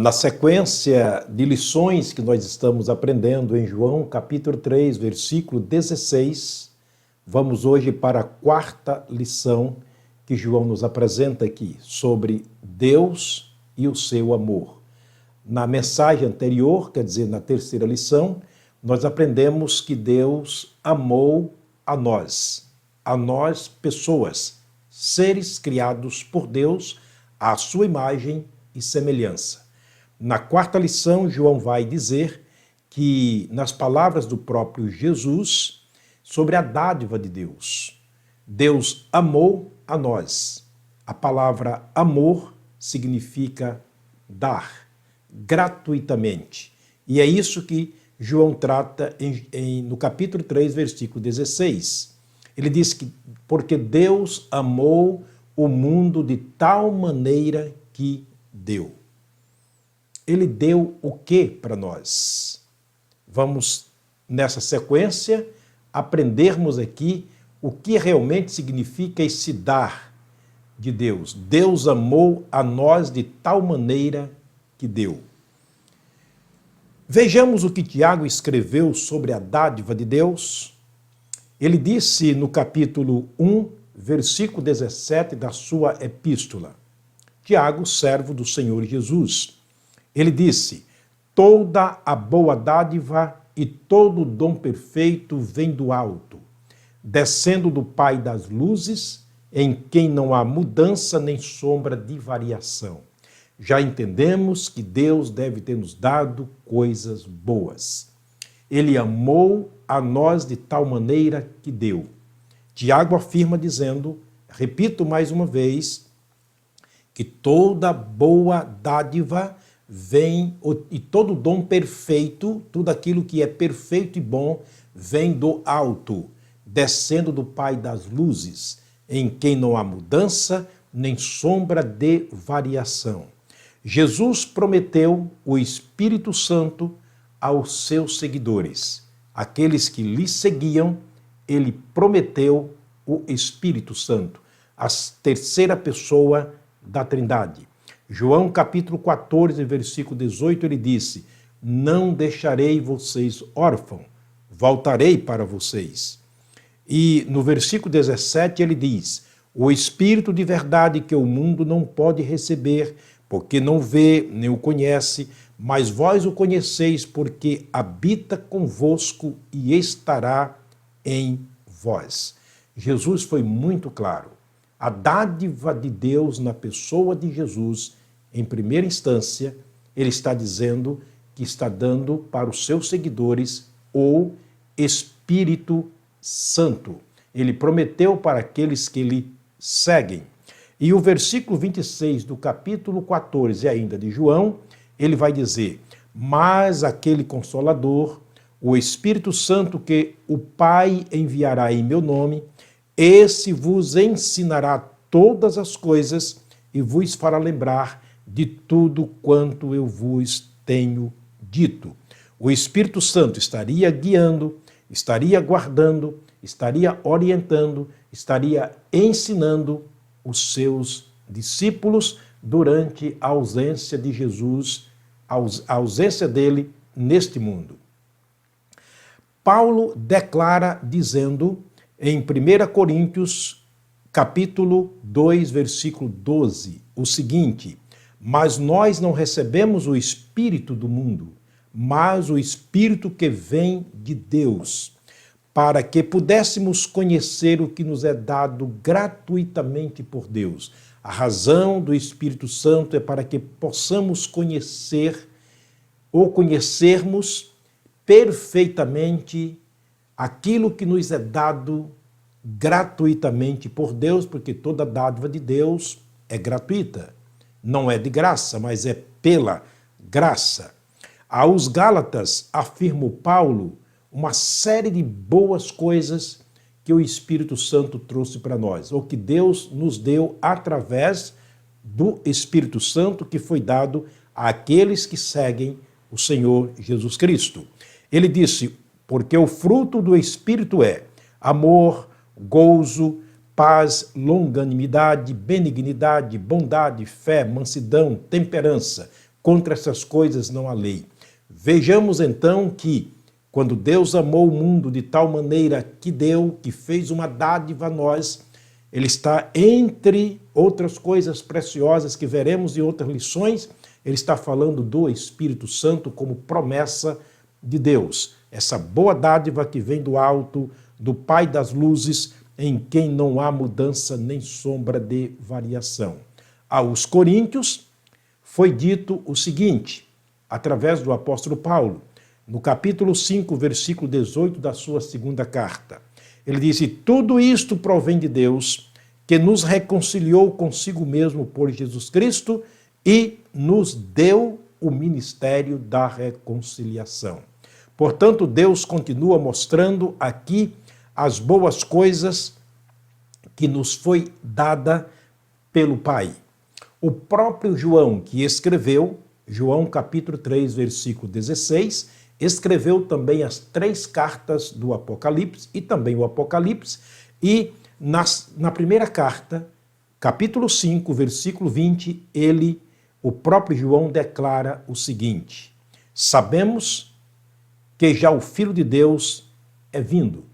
Na sequência de lições que nós estamos aprendendo em João, capítulo 3, versículo 16, vamos hoje para a quarta lição que João nos apresenta aqui, sobre Deus e o seu amor. Na mensagem anterior, quer dizer, na terceira lição, nós aprendemos que Deus amou a nós pessoas, seres criados por Deus, à sua imagem e semelhança. Na quarta lição, João vai dizer que, nas palavras do próprio Jesus, sobre a dádiva de Deus. Deus amou a nós. A palavra amor significa dar, gratuitamente. E é isso que João trata no capítulo 3, versículo 16. Ele diz que porque Deus amou o mundo de tal maneira que deu. Ele deu o que para nós? Vamos, nessa sequência, aprendermos aqui o que realmente significa esse dar de Deus. Deus amou a nós de tal maneira que deu. Vejamos o que Tiago escreveu sobre a dádiva de Deus. Ele disse no capítulo 1, versículo 17 da sua epístola. Tiago, servo do Senhor Jesus. Ele disse: toda a boa dádiva e todo dom perfeito vem do alto, descendo do Pai das luzes, em quem não há mudança nem sombra de variação. Já entendemos que Deus deve ter nos dado coisas boas. Ele amou a nós de tal maneira que deu. Tiago afirma dizendo, repito mais uma vez, que toda boa dádiva vem, e todo dom perfeito, tudo aquilo que é perfeito e bom, vem do alto, descendo do Pai das luzes, em quem não há mudança nem sombra de variação. Jesus prometeu o Espírito Santo aos seus seguidores. Aqueles que lhe seguiam, ele prometeu o Espírito Santo, a terceira pessoa da Trindade. João capítulo 14, versículo 18, ele disse: não deixarei vocês órfãos, voltarei para vocês. E no versículo 17 ele diz: o Espírito de verdade que o mundo não pode receber, porque não vê nem o conhece, mas vós o conheceis, porque habita convosco e estará em vós. Jesus foi muito claro. A dádiva de Deus na pessoa de Jesus, em primeira instância, ele está dizendo que está dando para os seus seguidores o Espírito Santo. Ele prometeu para aqueles que lhe seguem. E o versículo 26 do capítulo 14 ainda de João, ele vai dizer: mas aquele Consolador, o Espírito Santo que o Pai enviará em meu nome, esse vos ensinará todas as coisas e vos fará lembrar de tudo quanto eu vos tenho dito. O Espírito Santo estaria guiando, estaria guardando, estaria orientando, estaria ensinando os seus discípulos durante a ausência de Jesus, a ausência dele neste mundo. Paulo declara dizendo em 1 Coríntios, capítulo 2, versículo 12, o seguinte: mas nós não recebemos o Espírito do mundo, mas o Espírito que vem de Deus, para que pudéssemos conhecer o que nos é dado gratuitamente por Deus. A razão do Espírito Santo é para que possamos conhecer ou conhecermos perfeitamente aquilo que nos é dado gratuitamente por Deus, porque toda dádiva de Deus é gratuita. Não é de graça, mas é pela graça. Aos Gálatas, afirma Paulo, uma série de boas coisas que o Espírito Santo trouxe para nós, ou que Deus nos deu através do Espírito Santo que foi dado àqueles que seguem o Senhor Jesus Cristo. Ele disse, porque o fruto do Espírito é amor, gozo, paz, longanimidade, benignidade, bondade, fé, mansidão, temperança. contra essas coisas não há lei. Vejamos então que, quando Deus amou o mundo de tal maneira que deu, que fez uma dádiva a nós, ele está, entre outras coisas preciosas que veremos em outras lições, ele está falando do Espírito Santo como promessa de Deus. Essa boa dádiva que vem do alto, do Pai das luzes, em quem não há mudança nem sombra de variação. Aos Coríntios foi dito o seguinte, através do apóstolo Paulo, no capítulo 5, versículo 18 da sua segunda carta. Ele disse: tudo isto provém de Deus, que nos reconciliou consigo mesmo por Jesus Cristo e nos deu o ministério da reconciliação. Portanto, Deus continua mostrando aqui as boas coisas que nos foi dada pelo Pai. O próprio João, que escreveu, João capítulo 3, versículo 16, escreveu também as 3 cartas do Apocalipse e também o Apocalipse, e na primeira carta, capítulo 5, versículo 20, o próprio João declara o seguinte: sabemos que já o Filho de Deus é vindo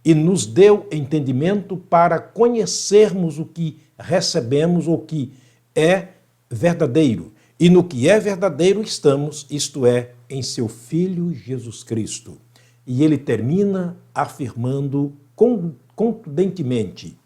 e nos deu entendimento para conhecermos o que recebemos, o que é verdadeiro. E no que é verdadeiro estamos, isto é, em seu Filho Jesus Cristo. E ele termina afirmando contundentemente: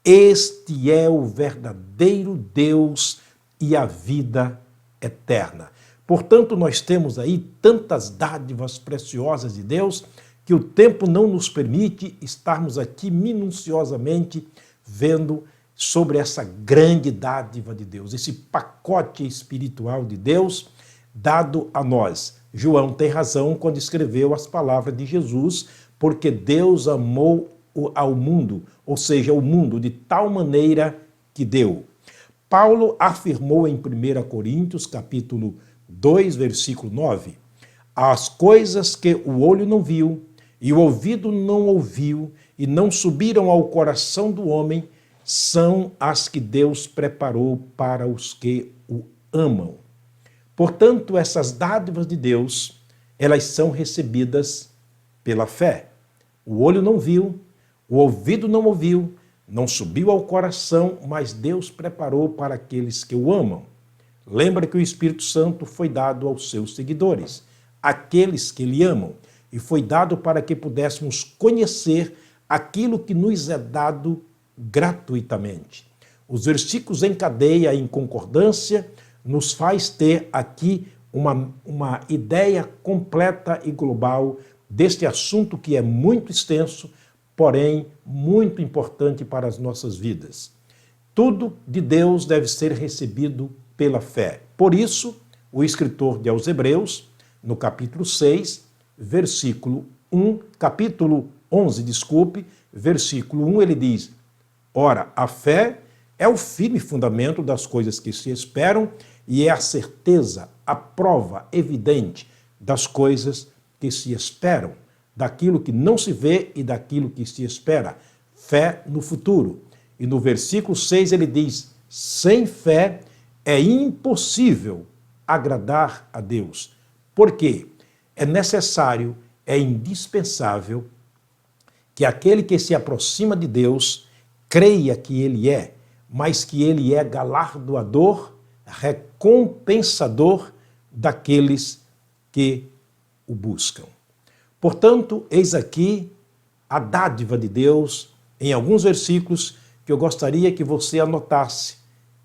este é o verdadeiro Deus e a vida eterna. Portanto, nós temos aí tantas dádivas preciosas de Deus que o tempo não nos permite estarmos aqui minuciosamente vendo sobre essa grande dádiva de Deus, esse pacote espiritual de Deus dado a nós. João tem razão quando escreveu as palavras de Jesus, porque Deus amou ao mundo, ou seja, o mundo de tal maneira que deu. Paulo afirmou em 1 Coríntios, capítulo 2, versículo 9, as coisas que o olho não viu e o ouvido não ouviu e não subiram ao coração do homem, são as que Deus preparou para os que o amam. Portanto, essas dádivas de Deus, elas são recebidas pela fé. O olho não viu, o ouvido não ouviu, não subiu ao coração, mas Deus preparou para aqueles que o amam. Lembra que o Espírito Santo foi dado aos seus seguidores, aqueles que lhe amam, e foi dado para que pudéssemos conhecer aquilo que nos é dado gratuitamente. Os versículos em cadeia, em concordância, nos faz ter aqui uma ideia completa e global deste assunto que é muito extenso, porém muito importante para as nossas vidas. Tudo de Deus deve ser recebido pela fé. Por isso, o escritor aos Hebreus, no capítulo 6, versículo 1, capítulo 11, versículo 1, ele diz: ora, a fé é o firme fundamento das coisas que se esperam e é a certeza, a prova evidente das coisas que se esperam, daquilo que não se vê e daquilo que se espera. Fé no futuro. E no versículo 6 ele diz: sem fé é impossível agradar a Deus. Por quê? É necessário, é indispensável que aquele que se aproxima de Deus creia que Ele é, mas que Ele é galardoador, recompensador daqueles que o buscam. Portanto, eis aqui a dádiva de Deus em alguns versículos que eu gostaria que você anotasse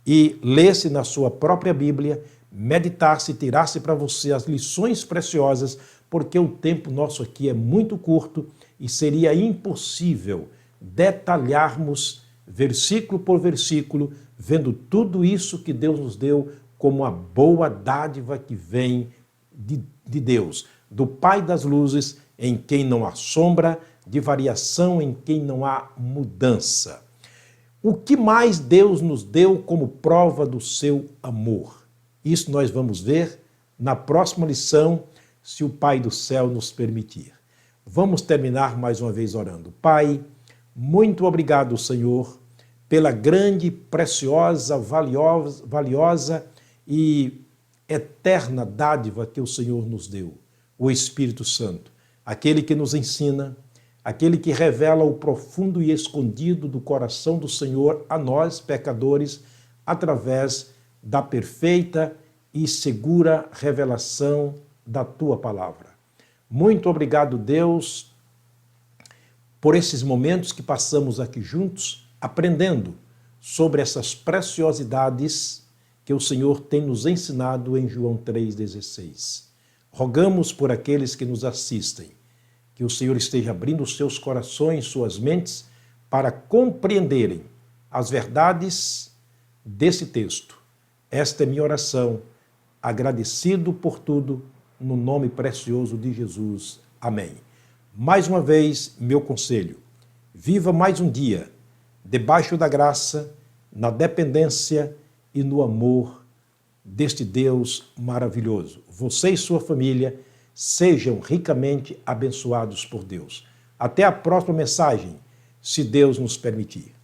e lesse na sua própria Bíblia, meditasse e tirasse para você as lições preciosas, porque o tempo nosso aqui é muito curto e seria impossível detalharmos versículo por versículo, vendo tudo isso que Deus nos deu como a boa dádiva que vem de Deus, do Pai das luzes, em quem não há sombra de variação, em quem não há mudança. O que mais Deus nos deu como prova do seu amor? Isso nós vamos ver na próxima lição, se o Pai do céu nos permitir. Vamos terminar mais uma vez orando. Pai, muito obrigado, Senhor, pela grande, preciosa, valiosa e eterna dádiva que o Senhor nos deu, o Espírito Santo, aquele que nos ensina, aquele que revela o profundo e escondido do coração do Senhor a nós, pecadores, através da perfeita e segura revelação da Tua palavra. Muito obrigado, Deus, por esses momentos que passamos aqui juntos, aprendendo sobre essas preciosidades que o Senhor tem nos ensinado em João 3,16. Rogamos por aqueles que nos assistem, que o Senhor esteja abrindo os seus corações, suas mentes, para compreenderem as verdades desse texto. Esta é minha oração, agradecido por tudo, no nome precioso de Jesus. Amém. Mais uma vez, meu conselho, viva mais um dia, debaixo da graça, na dependência e no amor deste Deus maravilhoso. Você e sua família sejam ricamente abençoados por Deus. Até a próxima mensagem, se Deus nos permitir.